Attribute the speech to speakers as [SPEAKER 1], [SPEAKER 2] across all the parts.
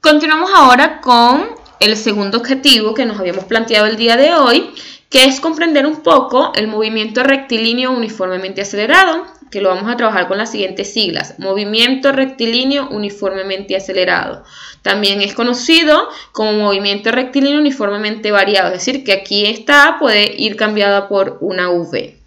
[SPEAKER 1] Continuamos ahora con el segundo objetivo que nos habíamos planteado el día de hoy, que es comprender un poco el movimiento rectilíneo uniformemente acelerado, que lo vamos a trabajar con las siguientes siglas: movimiento rectilíneo uniformemente acelerado. También es conocido como movimiento rectilíneo uniformemente variado, es decir, que aquí esta A puede ir cambiada por una V.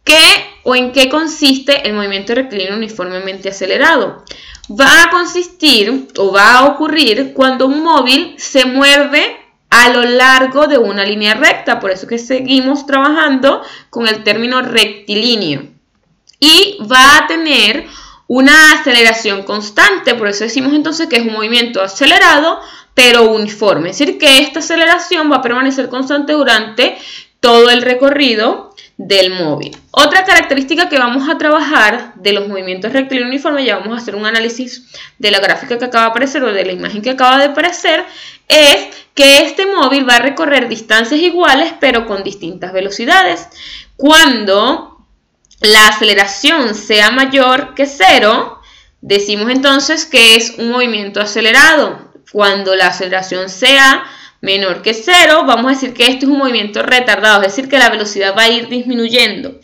[SPEAKER 1] ¿Qué o en qué consiste el movimiento rectilíneo uniformemente acelerado? Va a consistir o va a ocurrir cuando un móvil se mueve a lo largo de una línea recta, por eso que seguimos trabajando con el término rectilíneo. Y va a tener una aceleración constante, por eso decimos entonces que es un movimiento acelerado pero uniforme, es decir, que esta aceleración va a permanecer constante durante todo el recorrido del móvil. Otra característica que vamos a trabajar de los movimientos rectilíneos uniformes, ya vamos a hacer un análisis de la gráfica que acaba de aparecer o de la imagen que acaba de aparecer, es que este móvil va a recorrer distancias iguales pero con distintas velocidades. Cuando la aceleración sea mayor que 0, decimos entonces que es un movimiento acelerado. Cuando la aceleración sea menor que 0, vamos a decir que esto es un movimiento retardado, es decir, que la velocidad va a ir disminuyendo.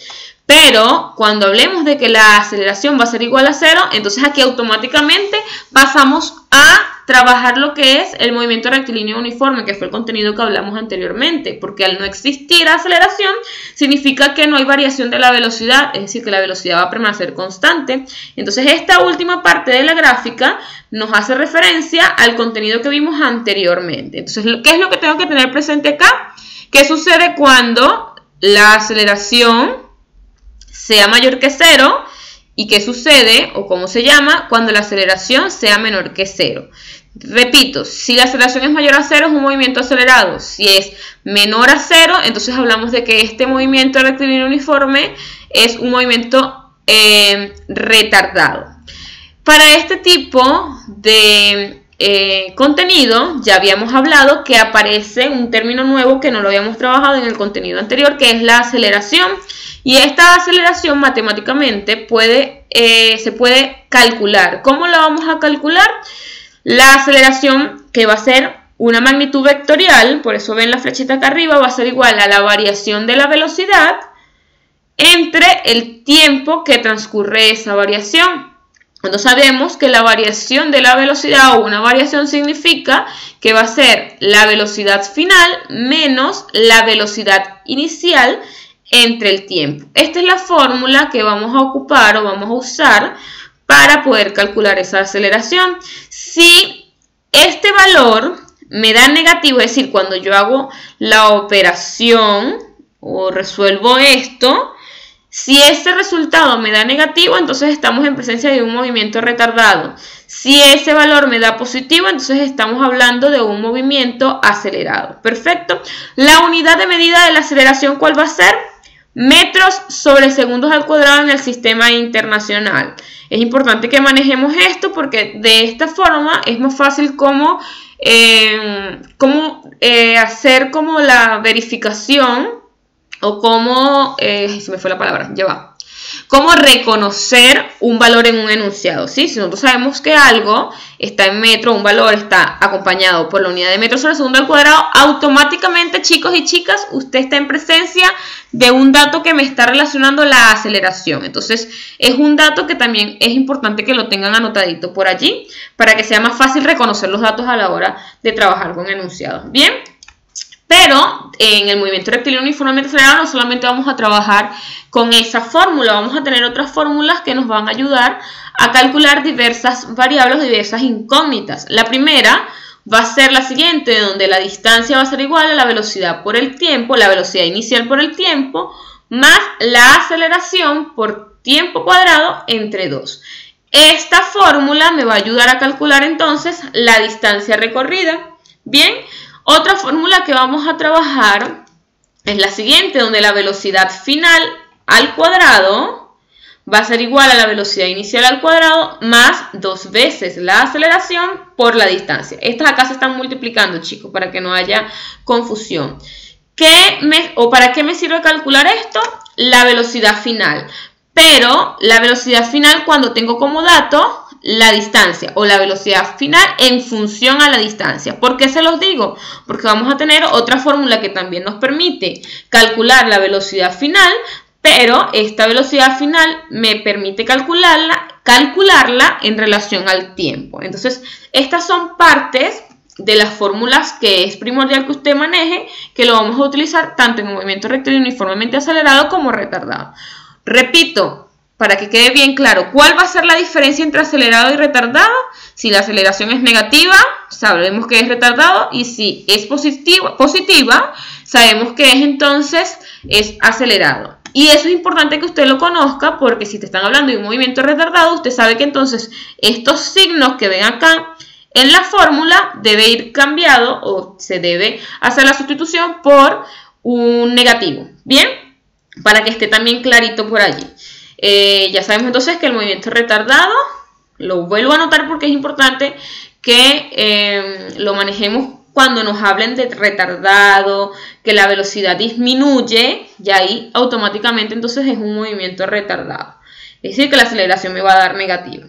[SPEAKER 1] Pero cuando hablemos de que la aceleración va a ser igual a 0, entonces aquí automáticamente pasamos a trabajar lo que es el movimiento rectilíneo uniforme, que fue el contenido que hablamos anteriormente, porque al no existir aceleración significa que no hay variación de la velocidad, es decir, que la velocidad va a permanecer constante. Entonces esta última parte de la gráfica nos hace referencia al contenido que vimos anteriormente. Entonces, ¿qué es lo que tengo que tener presente acá? ¿Qué sucede cuando la aceleración sea mayor que 0? ¿Y qué sucede o cómo se llama cuando la aceleración sea menor que 0? Repito, si la aceleración es mayor a 0 es un movimiento acelerado. Si es menor a 0, entonces hablamos de que este movimiento rectilíneo uniforme es un movimiento retardado. Para este tipo de contenido ya habíamos hablado que aparece un término nuevo que no lo habíamos trabajado en el contenido anterior, que es la aceleración. Y esta aceleración matemáticamente se puede calcular. ¿Cómo la vamos a calcular? La aceleración, que va a ser una magnitud vectorial, por eso ven la flechita acá arriba, va a ser igual a la variación de la velocidad entre el tiempo que transcurre esa variación. Cuando sabemos que la variación de la velocidad o una variación significa que va a ser la velocidad final menos la velocidad inicial entre el tiempo. Esta es la fórmula que vamos a ocupar o vamos a usar para poder calcular esa aceleración. Si este valor me da negativo, es decir, cuando yo hago la operación o resuelvo esto, si ese resultado me da negativo, entonces estamos en presencia de un movimiento retardado. Si ese valor me da positivo, entonces estamos hablando de un movimiento acelerado. Perfecto. La unidad de medida de la aceleración, ¿cuál va a ser? Metros sobre segundos al cuadrado en el sistema internacional. Es importante que manejemos esto porque de esta forma es más fácil hacer como la verificación o cómo, se me fue la palabra, ya va. Cómo reconocer un valor en un enunciado, ¿sí? Si nosotros sabemos que algo está en metro, un valor está acompañado por la unidad de metros sobre segundo al cuadrado, automáticamente, chicos y chicas, usted está en presencia de un dato que me está relacionando la aceleración. Entonces, es un dato que también es importante que lo tengan anotadito por allí para que sea más fácil reconocer los datos a la hora de trabajar con enunciados. ¿Bien? Pero en el movimiento rectilíneo uniformemente acelerado no solamente vamos a trabajar con esa fórmula, vamos a tener otras fórmulas que nos van a ayudar a calcular diversas variables, diversas incógnitas. La primera va a ser la siguiente, donde la distancia va a ser igual a la velocidad por el tiempo, la velocidad inicial por el tiempo, más la aceleración por tiempo cuadrado entre 2. Esta fórmula me va a ayudar a calcular entonces la distancia recorrida. Bien. Otra fórmula que vamos a trabajar es la siguiente, donde la velocidad final al cuadrado va a ser igual a la velocidad inicial al cuadrado más 2 veces la aceleración por la distancia. Estas acá se están multiplicando, chicos, para que no haya confusión. ¿Para qué me sirve calcular esto? La velocidad final. Pero la velocidad final, cuando tengo como dato la distancia o la velocidad final en función a la distancia. ¿Por qué se los digo? Porque vamos a tener otra fórmula que también nos permite calcular la velocidad final, pero esta velocidad final me permite calcularla en relación al tiempo. Entonces, estas son partes de las fórmulas que es primordial que usted maneje, que lo vamos a utilizar tanto en el movimiento rectilíneo uniformemente acelerado como retardado. Repito, para que quede bien claro, ¿cuál va a ser la diferencia entre acelerado y retardado? Si la aceleración es negativa, sabemos que es retardado, y si es positiva, sabemos que entonces es acelerado. Y eso es importante que usted lo conozca, porque si te están hablando de un movimiento retardado, usted sabe que entonces estos signos que ven acá en la fórmula debe ir cambiado o se debe hacer la sustitución por un negativo. Bien, para que esté también clarito por allí. Ya sabemos entonces que el movimiento retardado, lo vuelvo a anotar porque es importante que lo manejemos cuando nos hablen de retardado, que la velocidad disminuye, y ahí automáticamente entonces es un movimiento retardado. Es decir, que la aceleración me va a dar negativa.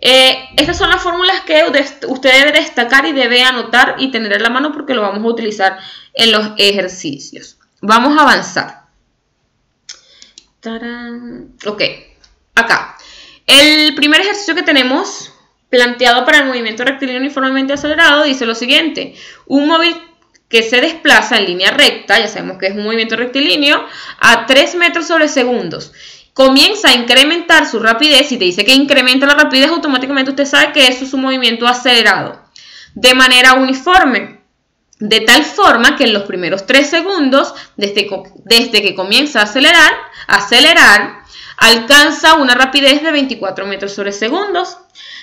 [SPEAKER 1] Estas son las fórmulas que usted debe destacar y debe anotar y tener en la mano porque lo vamos a utilizar en los ejercicios. Vamos a avanzar. ¡Tarán! Ok, acá. El primer ejercicio que tenemos planteado para el movimiento rectilíneo uniformemente acelerado dice lo siguiente. Un móvil que se desplaza en línea recta, ya sabemos que es un movimiento rectilíneo, a 3 metros sobre segundos. Comienza a incrementar su rapidez y te dice que incrementa la rapidez, automáticamente usted sabe que eso es un movimiento acelerado. De manera uniforme, de tal forma que en los primeros 3 segundos, desde que comienza a acelerar, alcanza una rapidez de 24 metros sobre segundos.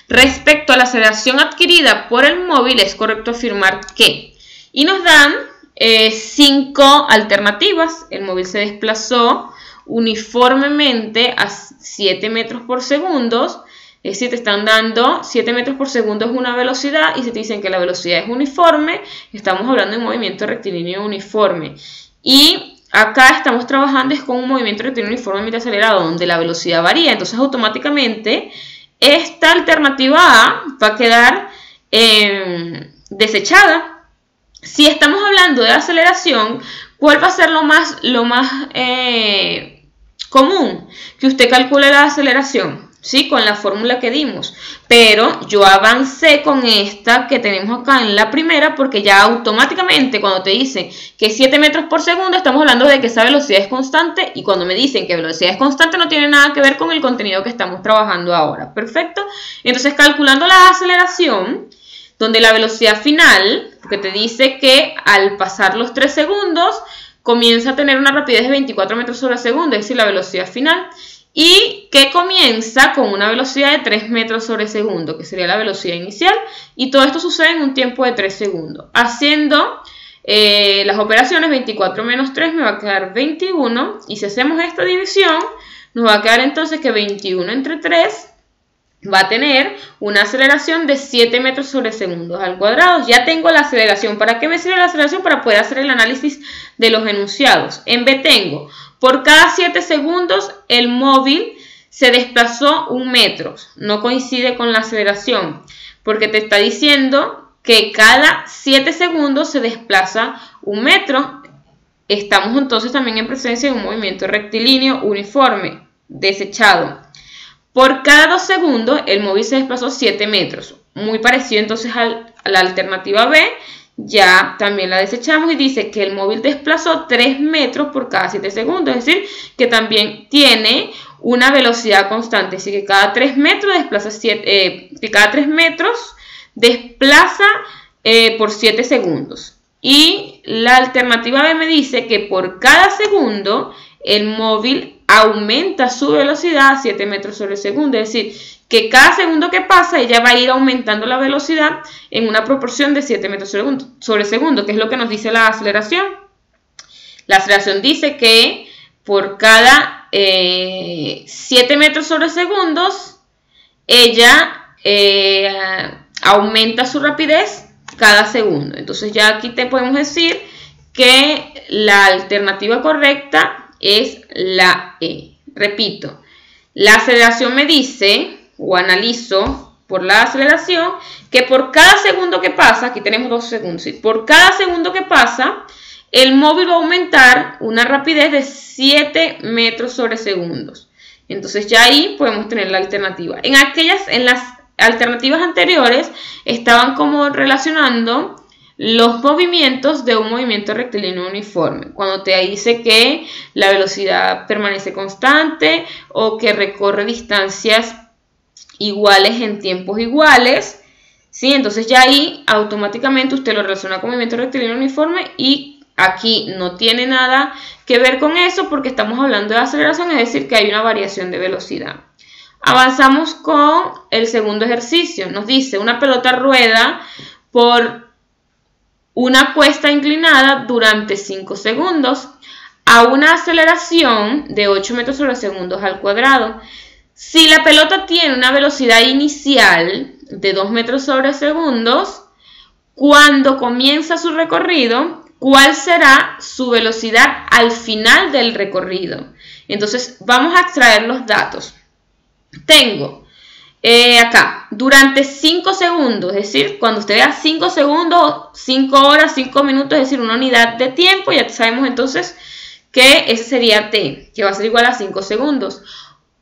[SPEAKER 1] Respecto a la aceleración adquirida por el móvil, es correcto afirmar que. Y nos dan 5 alternativas. El móvil se desplazó uniformemente a 7 metros por segundo. Es decir, te están dando 7 metros por segundo es una velocidad, y si te dicen que la velocidad es uniforme, estamos hablando de un movimiento rectilíneo uniforme. Y acá estamos trabajando con un movimiento rectilíneo uniformemente acelerado, donde la velocidad varía. Entonces, automáticamente, esta alternativa A va a quedar desechada. Si estamos hablando de aceleración, ¿cuál va a ser lo más común? Que usted calcule la aceleración, ¿sí? Con la fórmula que dimos. Pero yo avancé con esta que tenemos acá en la primera, porque ya automáticamente cuando te dicen que 7 metros por segundo, estamos hablando de que esa velocidad es constante, y cuando me dicen que velocidad es constante no tiene nada que ver con el contenido que estamos trabajando ahora. Perfecto. Entonces, calculando la aceleración, donde la velocidad final, porque te dice que al pasar los 3 segundos, comienza a tener una rapidez de 24 metros sobre segundo, es decir, la velocidad final, y que comienza con una velocidad de 3 metros sobre segundo, que sería la velocidad inicial, y todo esto sucede en un tiempo de 3 segundos. Haciendo las operaciones, 24 menos 3 me va a quedar 21, y si hacemos esta división, nos va a quedar entonces que 21 entre 3 va a tener una aceleración de 7 metros sobre segundos al cuadrado. Ya tengo la aceleración. ¿Para qué me sirve la aceleración? Para poder hacer el análisis de los enunciados. En B tengo, por cada 7 segundos el móvil se desplazó 1 metro. No coincide con la aceleración, porque te está diciendo que cada 7 segundos se desplaza 1 metro. Estamos entonces también en presencia de un movimiento rectilíneo uniforme, desechado. Por cada 2 segundos, el móvil se desplazó 7 metros. Muy parecido entonces a la alternativa B. Ya también la desechamos y dice que el móvil desplazó 3 metros por cada 7 segundos. Es decir, que también tiene una velocidad constante. Así que cada 3 metros desplaza por 7 segundos. Y la alternativa B me dice que por cada segundo el móvil aumenta su velocidad a 7 metros sobre segundo. Es decir, que cada segundo que pasa ella va a ir aumentando la velocidad en una proporción de 7 metros sobre segundo, que es lo que nos dice la aceleración. La aceleración dice que por cada 7 metros sobre segundos ella aumenta su rapidez cada segundo. Entonces ya aquí te podemos decir que la alternativa correcta es la E. Repito, la aceleración me dice, o analizo por la aceleración, que por cada segundo que pasa, aquí tenemos 2 segundos, ¿sí? Por cada segundo que pasa, el móvil va a aumentar una rapidez de 7 metros sobre segundos. Entonces ya ahí podemos tener la alternativa. En las alternativas anteriores estaban como relacionando los movimientos de un movimiento rectilíneo uniforme. Cuando te dice que la velocidad permanece constante o que recorre distancias iguales en tiempos iguales, ¿sí? Entonces ya ahí automáticamente usted lo relaciona con movimiento rectilíneo uniforme y aquí no tiene nada que ver con eso porque estamos hablando de aceleración, es decir, que hay una variación de velocidad. Avanzamos con el segundo ejercicio. Nos dice una pelota rueda por una cuesta inclinada durante 5 segundos a una aceleración de 8 metros sobre segundos al cuadrado. Si la pelota tiene una velocidad inicial de 2 metros sobre segundos, cuando comienza su recorrido, ¿cuál será su velocidad al final del recorrido? Entonces, vamos a extraer los datos. Tengo acá, durante 5 segundos, es decir, cuando usted vea 5 segundos, 5 horas, 5 minutos, es decir, una unidad de tiempo, ya sabemos entonces que ese sería t, que va a ser igual a 5 segundos.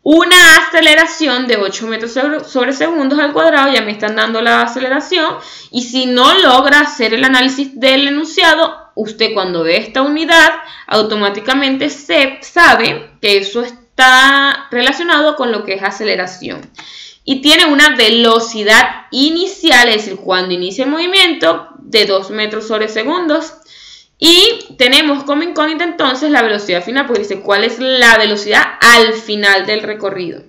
[SPEAKER 1] Una aceleración de 8 metros sobre segundos al cuadrado, ya me están dando la aceleración, y si no logra hacer el análisis del enunciado, usted cuando ve esta unidad, automáticamente sabe que eso está relacionado con lo que es aceleración. Y tiene una velocidad inicial, es decir, cuando inicia el movimiento, de 2 metros sobre segundos. Y tenemos como incógnita entonces la velocidad final, porque dice cuál es la velocidad al final del recorrido.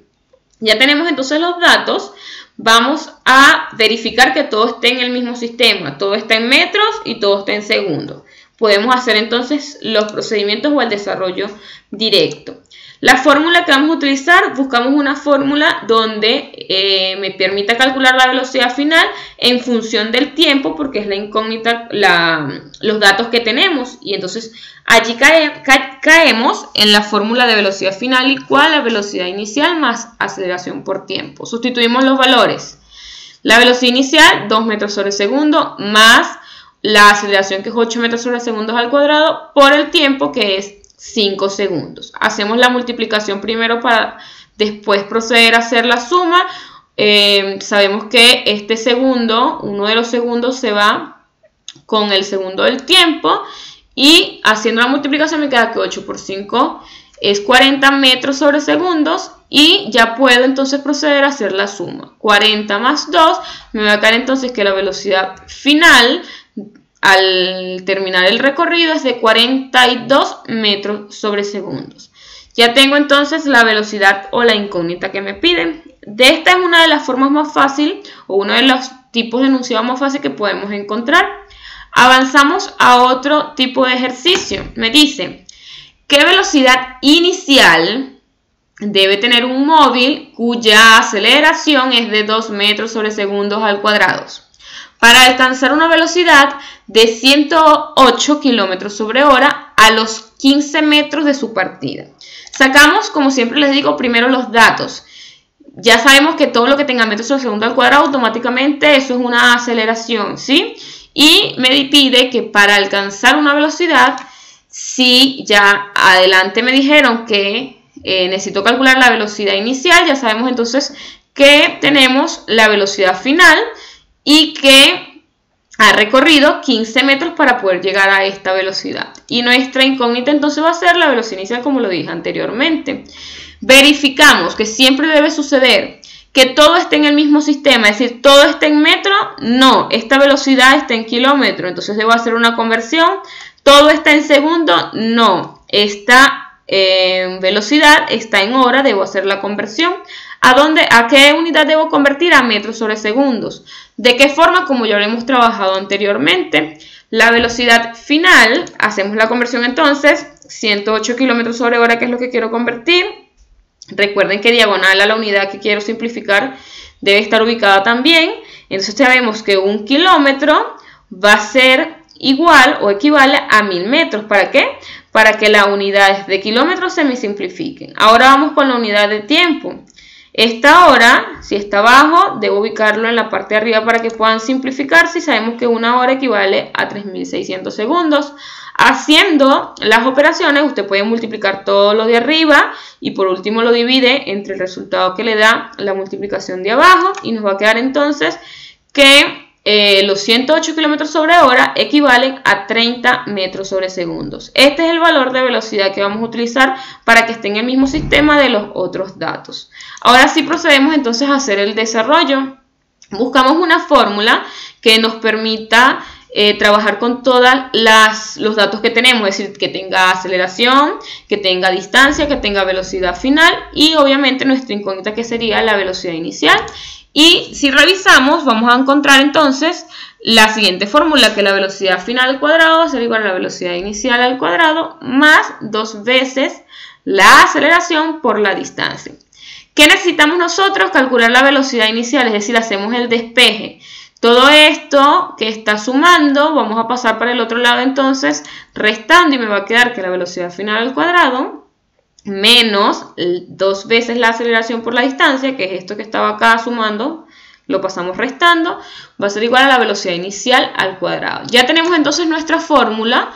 [SPEAKER 1] Ya tenemos entonces los datos. Vamos a verificar que todo esté en el mismo sistema. Todo está en metros y todo está en segundos. Podemos hacer entonces los procedimientos o el desarrollo directo. La fórmula que vamos a utilizar, buscamos una fórmula donde me permita calcular la velocidad final en función del tiempo, porque es la incógnita, los datos que tenemos. Y entonces allí caemos en la fórmula de velocidad final igual a velocidad inicial más aceleración por tiempo. Sustituimos los valores. La velocidad inicial, 2 metros sobre segundo, más la aceleración, que es 8 metros sobre segundos al cuadrado, por el tiempo, que es 5 segundos. Hacemos la multiplicación primero para después proceder a hacer la suma. Sabemos que este segundo, uno de los segundos, se va con el segundo del tiempo. Y haciendo la multiplicación me queda que 8 por 5 es 40 metros sobre segundos. Y ya puedo entonces proceder a hacer la suma. 40 más 2 me va a quedar entonces que la velocidad final al terminar el recorrido es de 42 metros sobre segundos. Ya tengo entonces la velocidad o la incógnita que me piden. De esta es una de las formas más fáciles o uno de los tipos de enunciado más fácil que podemos encontrar. Avanzamos a otro tipo de ejercicio. Me dice, ¿qué velocidad inicial debe tener un móvil cuya aceleración es de 2 metros sobre segundos al cuadrado para alcanzar una velocidad de 108 km sobre hora a los 15 metros de su partida? Sacamos, como siempre les digo, primero los datos. Ya sabemos que todo lo que tenga metros sobre segundo al cuadrado, automáticamente eso es una aceleración, ¿sí? Y me pide que para alcanzar una velocidad, si ya adelante me dijeron que necesito calcular la velocidad inicial, ya sabemos entonces que tenemos la velocidad final y que ha recorrido 15 metros para poder llegar a esta velocidad. Y nuestra incógnita entonces va a ser la velocidad inicial, como lo dije anteriormente. Verificamos que siempre debe suceder que todo esté en el mismo sistema, es decir, todo esté en metro. No, esta velocidad está en kilómetro, entonces debo hacer una conversión. Todo está en segundo. No, esta velocidad está en hora, debo hacer la conversión. ¿A qué unidad debo convertir? A metros sobre segundos. ¿De qué forma? Como ya lo hemos trabajado anteriormente. La velocidad final, hacemos la conversión entonces, 108 km sobre hora, que es lo que quiero convertir. Recuerden que diagonal a la unidad que quiero simplificar debe estar ubicada también. Entonces sabemos que 1 kilómetro va a ser igual o equivale a 1000 metros. ¿Para qué? Para que las unidades de kilómetros se me simplifiquen. Ahora vamos con la unidad de tiempo. Esta hora, si está abajo, debo ubicarlo en la parte de arriba para que puedan simplificar. Si sabemos que una hora equivale a 3.600 segundos. Haciendo las operaciones, usted puede multiplicar todo lo de arriba y por último lo divide entre el resultado que le da la multiplicación de abajo y nos va a quedar entonces que los 108 km sobre hora equivalen a 30 metros sobre segundos. Este es el valor de velocidad que vamos a utilizar para que esté en el mismo sistema de los otros datos. Ahora sí procedemos entonces a hacer el desarrollo. Buscamos una fórmula que nos permita trabajar con todos los datos que tenemos, es decir, que tenga aceleración, que tenga distancia, que tenga velocidad final y obviamente nuestra incógnita que sería la velocidad inicial. Y si revisamos, vamos a encontrar entonces la siguiente fórmula, que la velocidad final al cuadrado va a ser igual a la velocidad inicial al cuadrado más 2 veces la aceleración por la distancia. ¿Qué necesitamos nosotros? Calcular la velocidad inicial, es decir, hacemos el despeje. Todo esto que está sumando, vamos a pasar para el otro lado entonces, restando y me va a quedar que la velocidad final al cuadrado menos 2 veces la aceleración por la distancia, que es esto que estaba acá sumando, lo pasamos restando, va a ser igual a la velocidad inicial al cuadrado. Ya tenemos entonces nuestra fórmula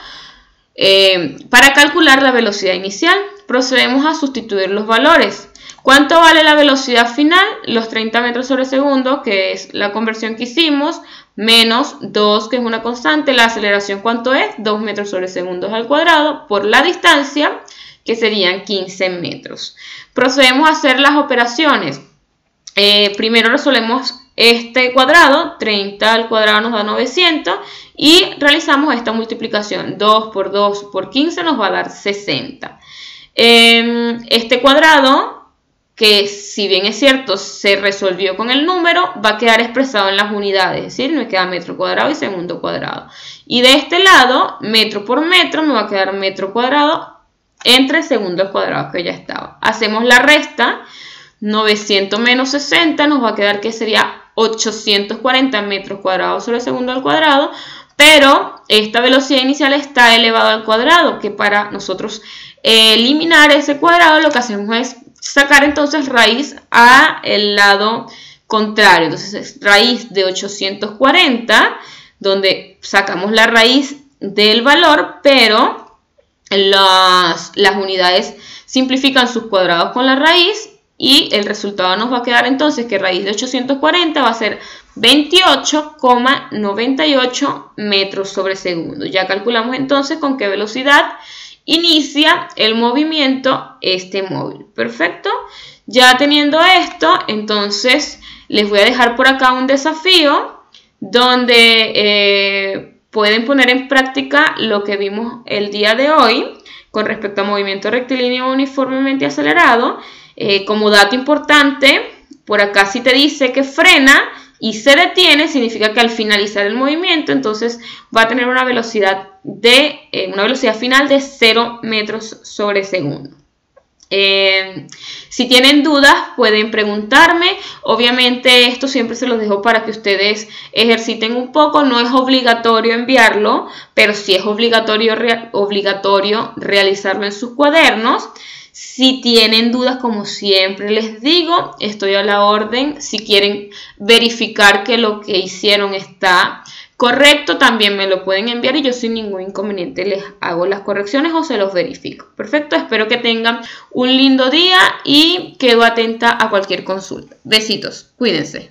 [SPEAKER 1] para calcular la velocidad inicial. Procedemos a sustituir los valores. ¿Cuánto vale la velocidad final? Los 30 metros sobre segundo, que es la conversión que hicimos, menos 2, que es una constante. La aceleración, ¿cuánto es? 2 metros sobre segundos al cuadrado, por la distancia, que serían 15 metros. Procedemos a hacer las operaciones. Primero resolvemos este cuadrado, 30 al cuadrado nos da 900, y realizamos esta multiplicación. 2 por 2 por 15 nos va a dar 60. Este cuadrado, que si bien es cierto se resolvió con el número, va a quedar expresado en las unidades, es decir, me queda metro cuadrado y segundo cuadrado. Y de este lado, metro por metro, me va a quedar metro cuadrado entre segundos cuadrados, que ya estaba. Hacemos la resta, 900 menos 60 nos va a quedar que sería 840 metros cuadrados sobre segundo al cuadrado, pero esta velocidad inicial está elevada al cuadrado, que para nosotros eliminar ese cuadrado lo que hacemos es sacar entonces raíz a el lado contrario. Entonces es raíz de 840, donde sacamos la raíz del valor, pero las unidades simplifican sus cuadrados con la raíz y el resultado nos va a quedar entonces que raíz de 840 va a ser 28,98 metros sobre segundo. Ya calculamos entonces con qué velocidad inicia el movimiento este móvil. Perfecto. Ya teniendo esto, entonces les voy a dejar por acá un desafío donde pueden poner en práctica lo que vimos el día de hoy con respecto a movimiento rectilíneo uniformemente acelerado. Como dato importante, por acá si te dice que frena y se detiene, significa que al finalizar el movimiento, entonces va a tener una velocidad final de 0 metros sobre segundo. Si tienen dudas pueden preguntarme. Obviamente esto siempre se los dejo para que ustedes ejerciten un poco. No es obligatorio enviarlo, pero sí es obligatorio realizarlo en sus cuadernos. Si tienen dudas, como siempre les digo, estoy a la orden. Si quieren verificar que lo que hicieron está correcto, también me lo pueden enviar y yo sin ningún inconveniente les hago las correcciones o se los verifico. Perfecto, espero que tengan un lindo día y quedo atenta a cualquier consulta. Besitos, cuídense.